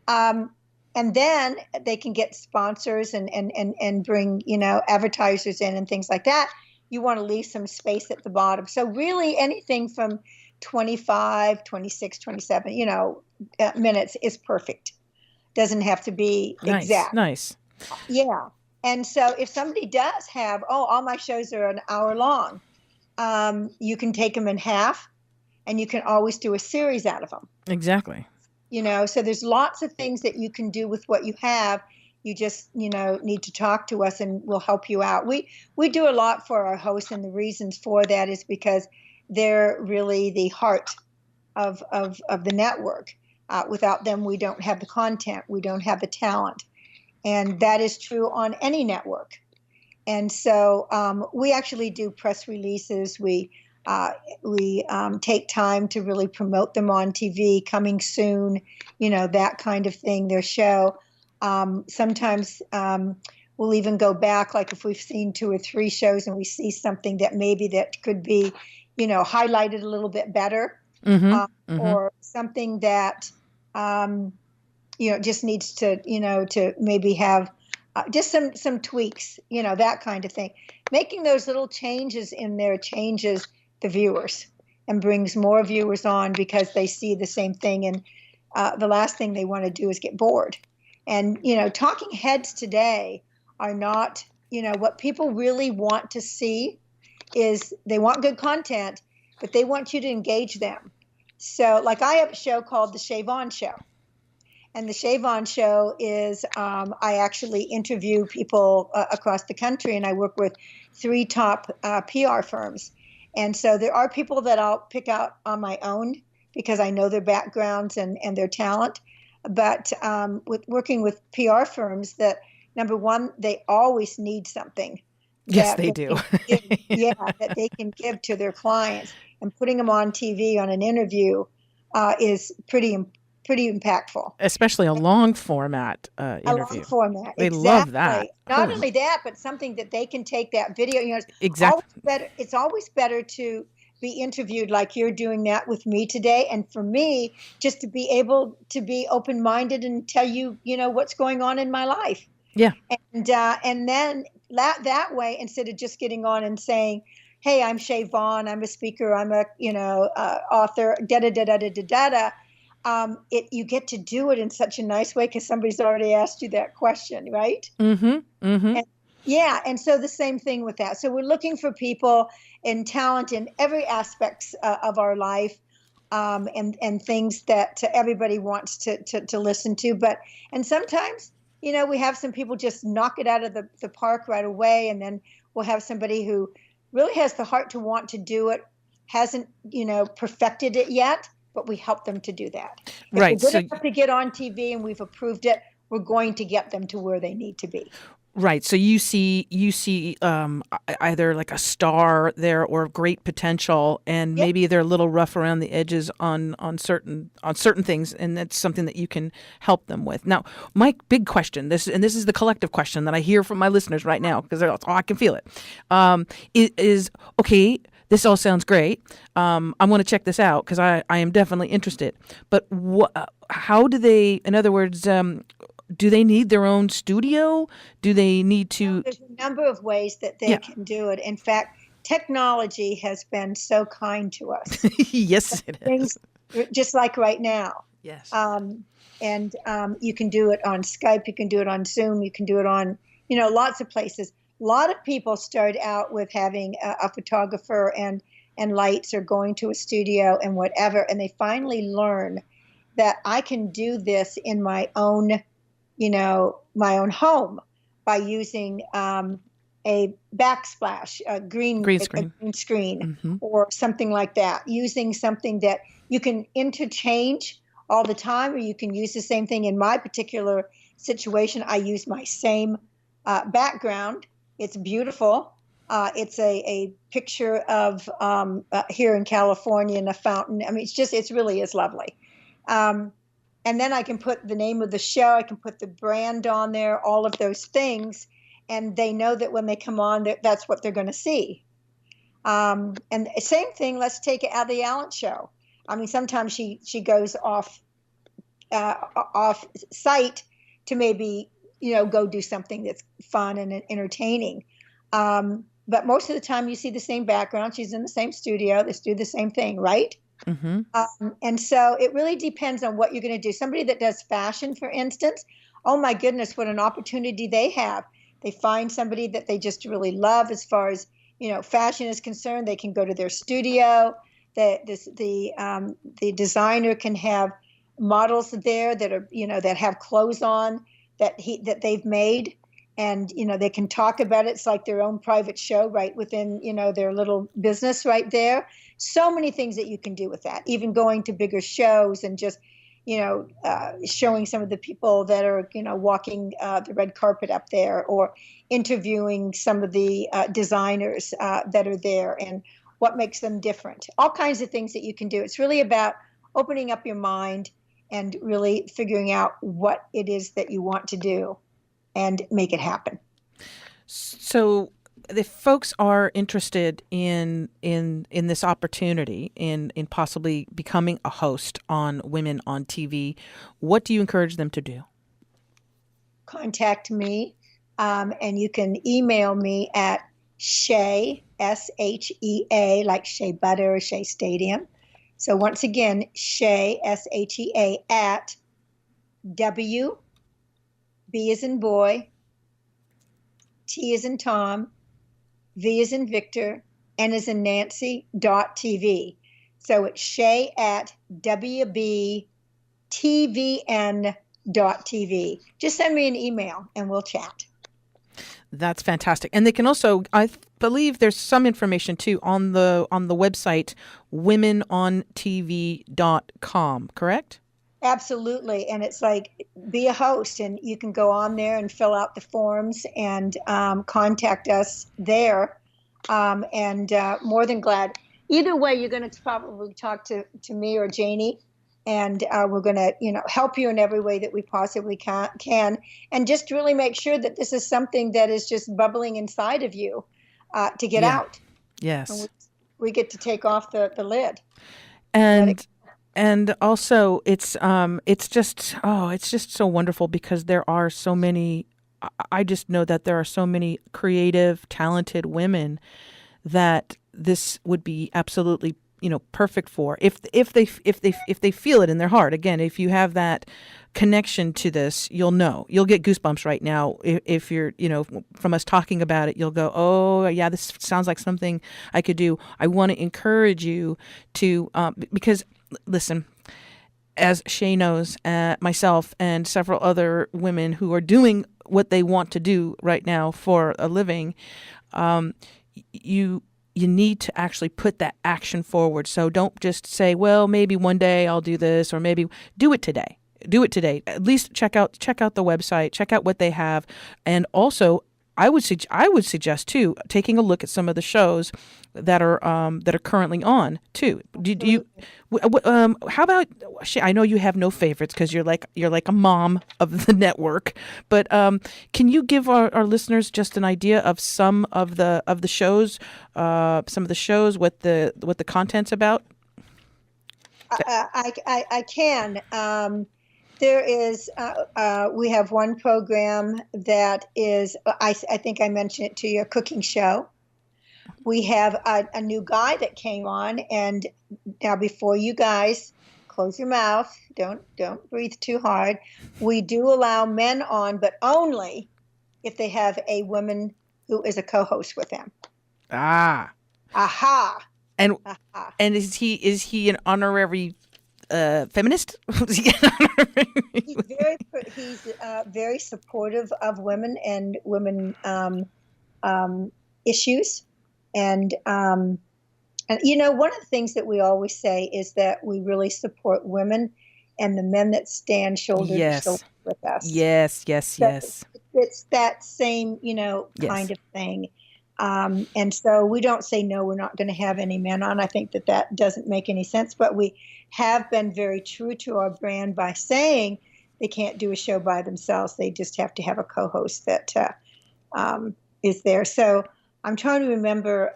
Speaker 2: And then they can get sponsors and bring, advertisers in and things like that. You want to leave some space at the bottom. So really anything from 25, 26, 27, minutes is perfect. Doesn't have to be exact.
Speaker 1: Nice.
Speaker 2: Yeah. And so if somebody does have, all my shows are an hour long, you can take them in half and you can always do a series out of them.
Speaker 1: Exactly.
Speaker 2: So there's lots of things that you can do with what you have. You just, need to talk to us and we'll help you out. We do a lot for our hosts, and the reasons for that is because they're really the heart of the network. Without them, we don't have the content, we don't have the talent. And that is true on any network. And so we actually do press releases. We take time to really promote them on TV, coming soon, that kind of thing, their show. Sometimes we'll even go back, like if we've seen 2 or 3 shows and we see something that maybe that could be, highlighted a little bit better, or something that, just needs to, to maybe have just some tweaks, that kind of thing. Making those little changes in there changes the viewers and brings more viewers on because they see the same thing. And the last thing they want to do is get bored. And, talking heads today are not, what people really want to see is they want good content, but they want you to engage them. So like I have a show called The SHEA VAUGHN Show. And The SHEA VAUGHN Show is I actually interview people across the country, and I work with 3 top PR firms. And so there are people that I'll pick out on my own because I know their backgrounds and their talent. But with working with PR firms, that number one, they always need something
Speaker 1: Yes,
Speaker 2: that
Speaker 1: they
Speaker 2: they
Speaker 1: do.
Speaker 2: can give, that they can give to their clients, and putting them on TV on an interview is pretty impactful.
Speaker 1: Especially a long format
Speaker 2: A long
Speaker 1: interview.
Speaker 2: format,
Speaker 1: They love that.
Speaker 2: exactly. Not only that, but something that they can take that video. It's always
Speaker 1: Exactly.
Speaker 2: better. It's always better to be interviewed like you're doing that with me today, and for me, just to be able to be open-minded and tell you, what's going on in my life.
Speaker 1: Yeah.
Speaker 2: And then that way, instead of just getting on and saying, "Hey, I'm Shae Vaughn. I'm a speaker. I'm a author." Da da da da da da da. You get to do it in such a nice way because somebody's already asked you that question, right?
Speaker 1: Mm-hmm. Mm-hmm.
Speaker 2: And yeah, and so the same thing with that. So we're looking for people and talent in every aspects of our life, and things that everybody wants to listen to. And sometimes, we have some people just knock it out of the park right away, and then we'll have somebody who really has the heart to want to do it, hasn't, perfected it yet, but we help them to do that. If
Speaker 1: Right.
Speaker 2: they're
Speaker 1: So
Speaker 2: good enough to get on TV and we've approved it, we're going to get them to where they need to be.
Speaker 1: right. So you see either like a star there or great potential, and
Speaker 2: Yep.
Speaker 1: maybe they're a little rough around the edges on certain things, and that's something that you can help them with. Now, Mike, big question. This is the collective question that I hear from my listeners right now, because I can feel it. Is okay. This all sounds great. I'm going to check this out because I am definitely interested. But how do they, in other words, do they need their own studio? Do they need to?
Speaker 2: There's a number of ways that they can do it. In fact, technology has been so kind to us.
Speaker 1: Yes, it is.
Speaker 2: Things just like right now.
Speaker 1: Yes.
Speaker 2: And you can do it on Skype. You can do it on Zoom. You can do it on, lots of places. A lot of people start out with having a photographer and lights, or going to a studio and whatever, and they finally learn that I can do this in my own, my own home by using a backsplash, a green
Speaker 1: screen,
Speaker 2: mm-hmm. or something like that, using something that you can interchange all the time, or you can use the same thing. In my particular situation, I use my same background. It's beautiful. It's a picture of here in California in a fountain. I mean, it really is lovely. And then I can put the name of the show. I can put the brand on there, all of those things. And they know that when they come on, that's what they're going to see. And same thing, let's take it out of the Allen show. I mean, sometimes she goes off site to maybe, go do something that's fun and entertaining. But most of the time you see the same background. She's in the same studio. They do the same thing, right?
Speaker 1: Mm-hmm.
Speaker 2: And so it really depends on what you're going to do. Somebody that does fashion, for instance, oh my goodness, what an opportunity they have. They find somebody that they just really love as far as, fashion is concerned. They can go to their studio. The designer can have models there that are, that have clothes on that they've made, and they can talk about it. It's like their own private show right within their little business right there. So many things that you can do with that, even going to bigger shows and just showing some of the people that are walking the red carpet up there, or interviewing some of the designers that are there and what makes them different. All kinds of things that you can do. It's really about opening up your mind and really figuring out what it is that you want to do and make it happen.
Speaker 1: So if folks are interested in this opportunity, in possibly becoming a host on Women on TV, what do you encourage them to do?
Speaker 2: Contact me, and you can email me at Shae, SHEA, like Shea Butter or Shea Stadium. So once again, Shae, SHEA, at W, B as in boy, T as in Tom, V as in Victor, N as in Nancy, .tv. So it's Shae at WBTVN.tv. Just send me an email and we'll chat.
Speaker 1: That's fantastic. And they can also, believe there's some information too on the website womenontv.com, correct?
Speaker 2: Absolutely. And it's like, be a host, and you can go on there and fill out the forms and contact us there. And more than glad. Either way, you're going to probably talk to me or Janie, and we're going to, help you in every way that we possibly can, and just really make sure that this is something that is just bubbling inside of you to get out.
Speaker 1: Yes.
Speaker 2: And we get to take off the lid.
Speaker 1: And also it's just so wonderful because there are so many. I just know that there are so many creative, talented women that this would be absolutely, perfect for if they feel it in their heart. Again, if you have that connection to this, you'll get goosebumps right now. If you're, from us talking about it, you'll go, oh yeah, this sounds like something I could do. I want to encourage you to, because listen, as Shae knows, myself and several other women who are doing what they want to do right now for a living, you need to actually put that action forward. So don't just say, well, maybe one day I'll do this, or maybe do it today. Do it today. At least check out the website, check out what they have. And also, I would suggest too taking a look at some of the shows that are currently on too. Do you? How about? I know you have no favorites because you're like a mom of the network. But can you give our listeners just an idea of some of the shows, what the content's about?
Speaker 2: I can. There is, we have one program that is, I think I mentioned it to you, a cooking show. We have a new guy that came on, and now before you guys close your mouth, don't breathe too hard. We do allow men on, but only if they have a woman who is a co-host with them.
Speaker 1: Ah.
Speaker 2: Aha.
Speaker 1: And is he an honorary feminist?
Speaker 2: He's very supportive of women and women issues, and one of the things that we always say is that we really support women and the men that stand shoulder to shoulder with us.
Speaker 1: Yes.
Speaker 2: It's that same kind of thing. And so we don't say, no, we're not going to have any men on. I think that doesn't make any sense, but we have been very true to our brand by saying they can't do a show by themselves. They just have to have a co-host that is there. So I'm trying to remember,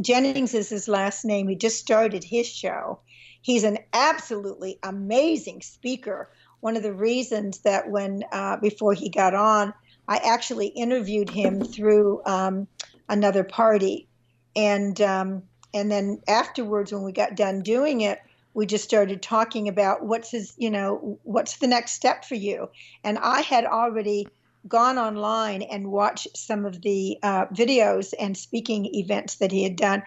Speaker 2: Jennings is his last name. He just started his show. He's an absolutely amazing speaker. One of the reasons that before he got on, I actually interviewed him through another party. And then afterwards, when we got done doing it, we just started talking about what's the next step for you. And I had already gone online and watched some of the videos and speaking events that he had done.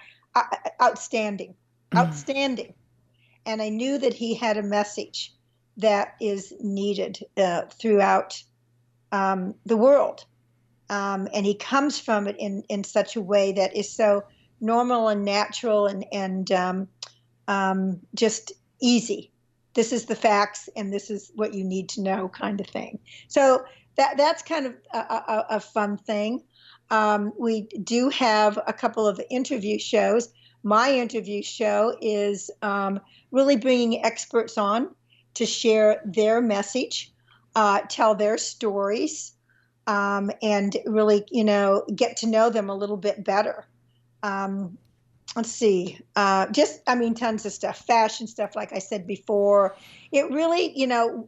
Speaker 2: Outstanding. And I knew that he had a message that is needed throughout the world. And he comes from it in such a way that is so normal and natural and just easy. This is the facts, and this is what you need to know, kind of thing. So that's kind of a fun thing. We do have a couple of interview shows. My interview show is really bringing experts on to share their message, tell their stories, and really, get to know them a little bit better. Let's see, tons of stuff, fashion stuff, like I said before. It really,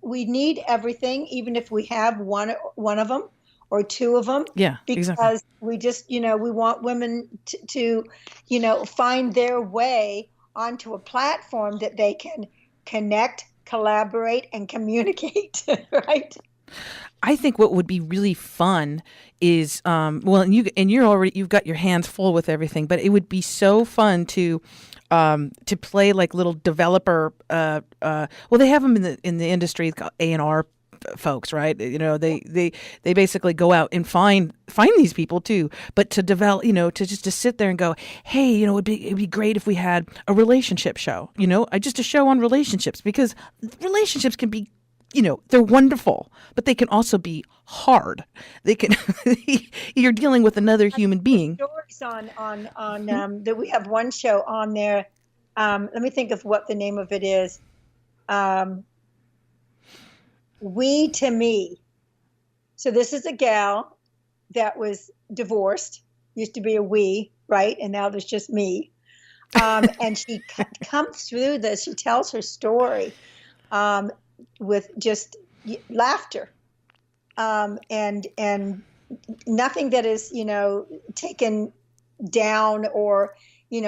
Speaker 2: we need everything, even if we have one of them or two of them.
Speaker 1: Yeah,
Speaker 2: because
Speaker 1: exactly.
Speaker 2: we just, we want women to find their way onto a platform that they can connect, collaborate, and communicate, right?
Speaker 1: I think what would be really fun is, you've got your hands full with everything, but it would be so fun to play like little developer. They have them in the industry, called A&R folks, right? They basically go out and find these people too. But to develop, to just to sit there and go, hey, it'd be great if we had a relationship show, just a show on relationships, because relationships can be, they're wonderful, but they can also be hard. They can, you're dealing with another human being.
Speaker 2: Stories on that we have one show on there. Let me think of what the name of it is. We to Me. So this is a gal that was divorced. Used to be a we, right? And now there's just me. And she comes through this. She tells her story with just laughter, and nothing that is taken down or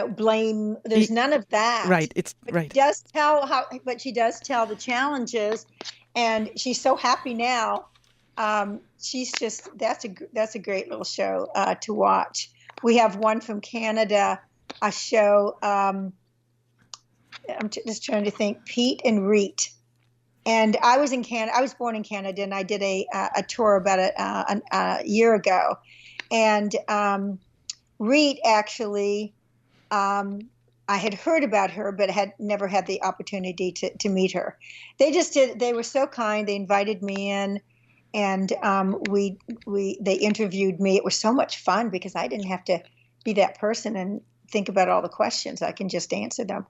Speaker 2: blame. There's none of that.
Speaker 1: Right. It's right.
Speaker 2: She does tell the challenges, and she's so happy now. She's just that's a great little show to watch. We have one from Canada, a show. I'm just trying to think. Pete and Reet. And I was in Canada. I was born in Canada, and I did a tour about a year ago. And Reet actually, I had heard about her, but had never had the opportunity to meet her. They were so kind. They invited me in, and they interviewed me. It was so much fun because I didn't have to be that person and think about all the questions. I can just answer them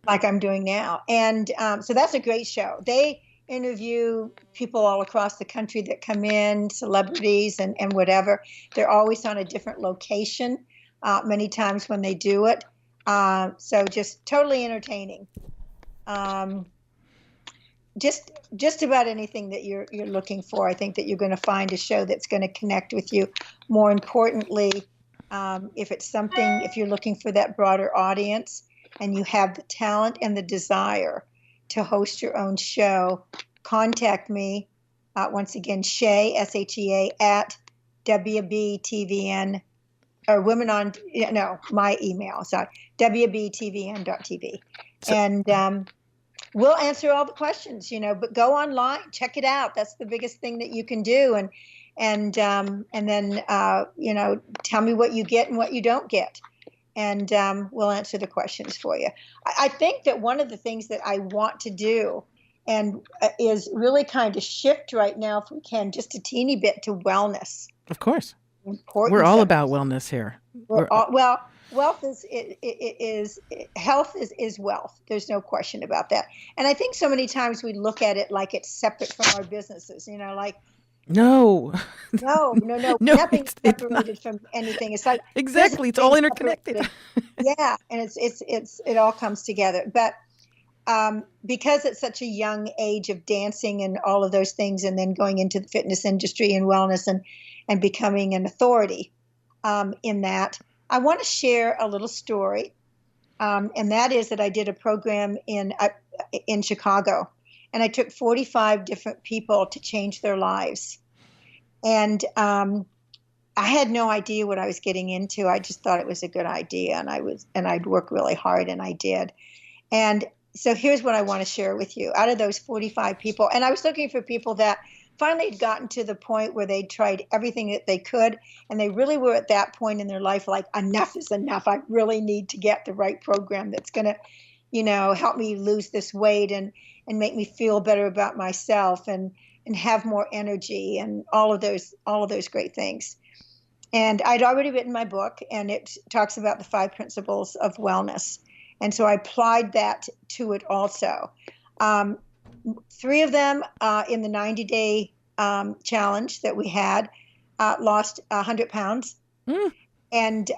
Speaker 2: like I'm doing now. And so that's a great show. They interview people all across the country that come in, celebrities and whatever. They're always on a different location many times when they do it. So just totally entertaining. Just about anything that you're looking for. I think that you're going to find a show that's going to connect with you. More importantly, if you're looking for that broader audience and you have the talent and the desire to host your own show, contact me. Once again, Shae, SHEA, at WBTVN, or my email, sorry, WBTVN.tv. And we'll answer all the questions, but go online, check it out. That's the biggest thing that you can do. And then tell me what you get and what you don't get, and we'll answer the questions for you. I think that one of the things that I want to do and is really kind of shift right now, if we can, just a teeny bit to wellness.
Speaker 1: Of course, we're all about wellness here.
Speaker 2: Wealth is health is wealth. There's no question about that. And I think so many times we look at it like it's separate from our businesses. Like.
Speaker 1: No.
Speaker 2: Nothing's separated from anything. It's like
Speaker 1: exactly. It's all interconnected.
Speaker 2: Yeah, and it all comes together. But because it's such a young age of dancing and all of those things, and then going into the fitness industry and wellness and becoming an authority in that, I want to share a little story, and that is that I did a program in Chicago. And I took 45 different people to change their lives. And I had no idea what I was getting into. I just thought it was a good idea. And I'd work really hard, and I did. And so here's what I want to share with you. Out of those 45 people, and I was looking for people that finally had gotten to the point where they'd tried everything that they could. And they really were at that point in their life, like, enough is enough. I really need to get the right program that's going to, help me lose this weight and make me feel better about myself and have more energy and all of those great things. And I'd already written my book, and it talks about the 5 principles of wellness. And so I applied that to it also. 3 of them in the 90-day challenge that we had lost 100 pounds. And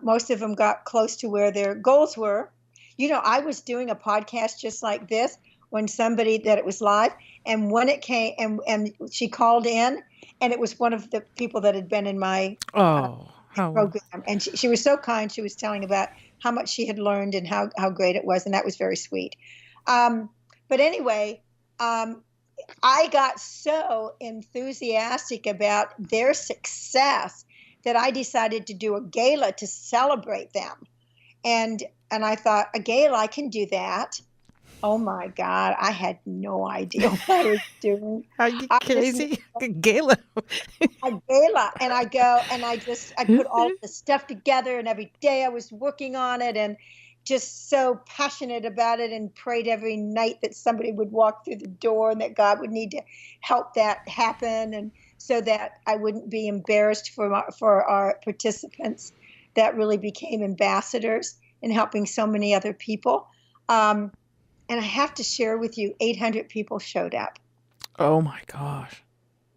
Speaker 2: most of them got close to where their goals were. I was doing a podcast just like this when somebody that it was live, and when it came and she called in, and it was one of the people that had been in my program, and she was so kind. She was telling about how much she had learned and how great it was, and that was very sweet. But anyway, I got so enthusiastic about their success that I decided to do a gala to celebrate them. And I thought, a gala, I can do that. Oh my God, I had no idea what I was doing.
Speaker 1: Are you
Speaker 2: I just
Speaker 1: crazy? Gala.
Speaker 2: a gala, and I go and I put all the stuff together, and every day I was working on it, and just so passionate about it, and prayed every night that somebody would walk through the door and that God would need to help that happen, and so that I wouldn't be embarrassed for our participants that really became ambassadors in helping so many other people. Um, and I have to share with you, 800 people showed up.
Speaker 1: Oh my gosh.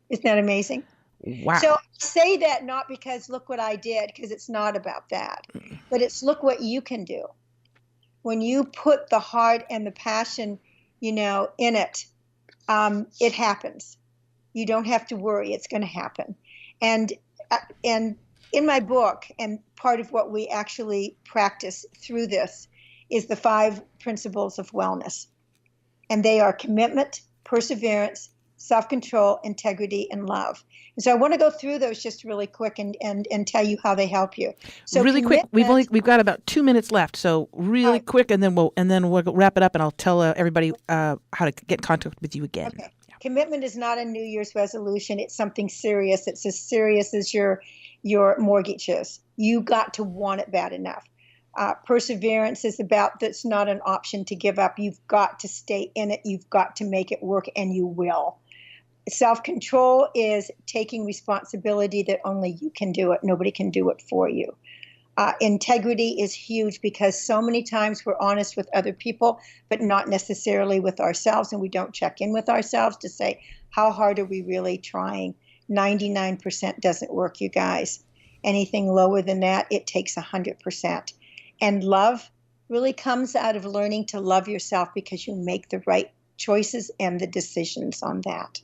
Speaker 2: Isn't that amazing? So I
Speaker 1: Wow.
Speaker 2: say that not because look what I did, because it's not about that, but it's look what you can do. When you put the heart and the passion, in it, it happens. You don't have to worry; it's going to happen. And and in my book, and part of what we actually practice through this is the 5 principles of wellness, and they are commitment, perseverance, self-control, integrity, and love. And so I want to go through those just really quick and tell you how they help you. So
Speaker 1: Really quick.
Speaker 2: commitment.
Speaker 1: We've got about 2 minutes left, so
Speaker 2: All
Speaker 1: really
Speaker 2: right.
Speaker 1: quick, and then we'll wrap it up, and I'll tell everybody how to get in contact with you again.
Speaker 2: Okay. Commitment is not a New Year's resolution. It's something serious. It's as serious as your mortgage is. You got to want it bad enough. Perseverance is about that's not an option to give up. You've got to stay in it. You've got to make it work, and you will. Self-control is taking responsibility that only you can do it. Nobody can do it for you. Integrity is huge because so many times we're honest with other people, but not necessarily with ourselves, and we don't check in with ourselves to say, how hard are we really trying? 99% doesn't work, you guys. Anything lower than that, it takes 100%. And love really comes out of learning to love yourself because you make the right choices and the decisions on that.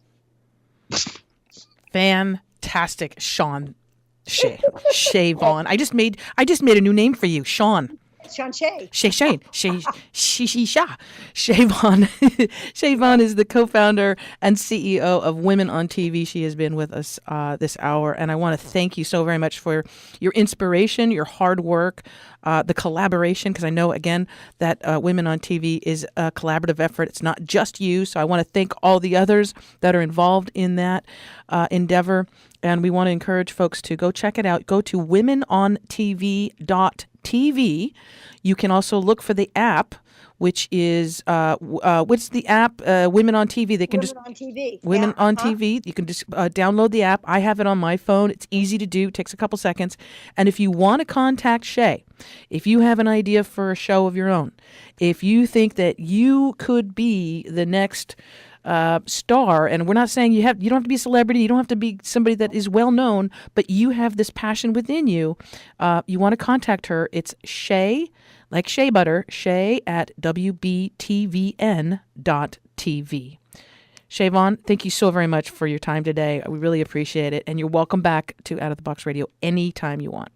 Speaker 1: Fantastic, Shae Vaughn. I just made a new name for you, Sean.
Speaker 2: Shae.
Speaker 1: Shae Vaughn. Shae Vaughn is the co-founder and CEO of Women on TV. She has been with us this hour, and I want to thank you so very much for your inspiration, your hard work, the collaboration, because I know, again, that Women on TV is a collaborative effort. It's not just you, so I want to thank all the others that are involved in that endeavor, and we want to encourage folks to go check it out. Go to womenontv.tv. You can also look for the app, which is what's the app? Women on TV. They can
Speaker 2: Women on TV.
Speaker 1: Women
Speaker 2: Yeah.
Speaker 1: on TV. You can just download the app. I have it on my phone. It's easy to do. It takes a couple seconds. And if you want to contact Shae, if you have an idea for a show of your own, if you think that you could be the next star, and we're not saying you don't have to be a celebrity, you don't have to be somebody that is well known, but you have this passion within you, you want to contact her. It's Shae, like shea butter, Shae at wbtvn.tv. Shae Vaughn, thank you so very much for your time today. We really appreciate it, and you're welcome back to Out of the Box Radio anytime you want.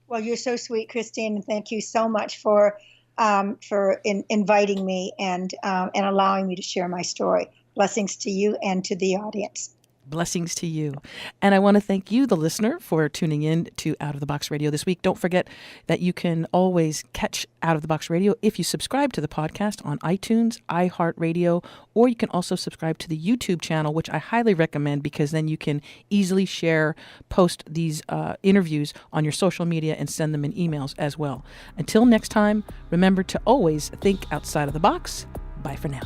Speaker 2: Well, you're so sweet, Christine, and thank you so much for inviting me and allowing me to share my story. Blessings to you and to the audience.
Speaker 1: Blessings to you. And I want to thank you, the listener, for tuning in to Out of the Box Radio this week. Don't forget that you can always catch Out of the Box Radio if you subscribe to the podcast on iTunes, iHeartRadio, or you can also subscribe to the YouTube channel, which I highly recommend because then you can easily post these interviews on your social media and send them in emails as well. Until next time, remember to always think outside of the box. Bye for now.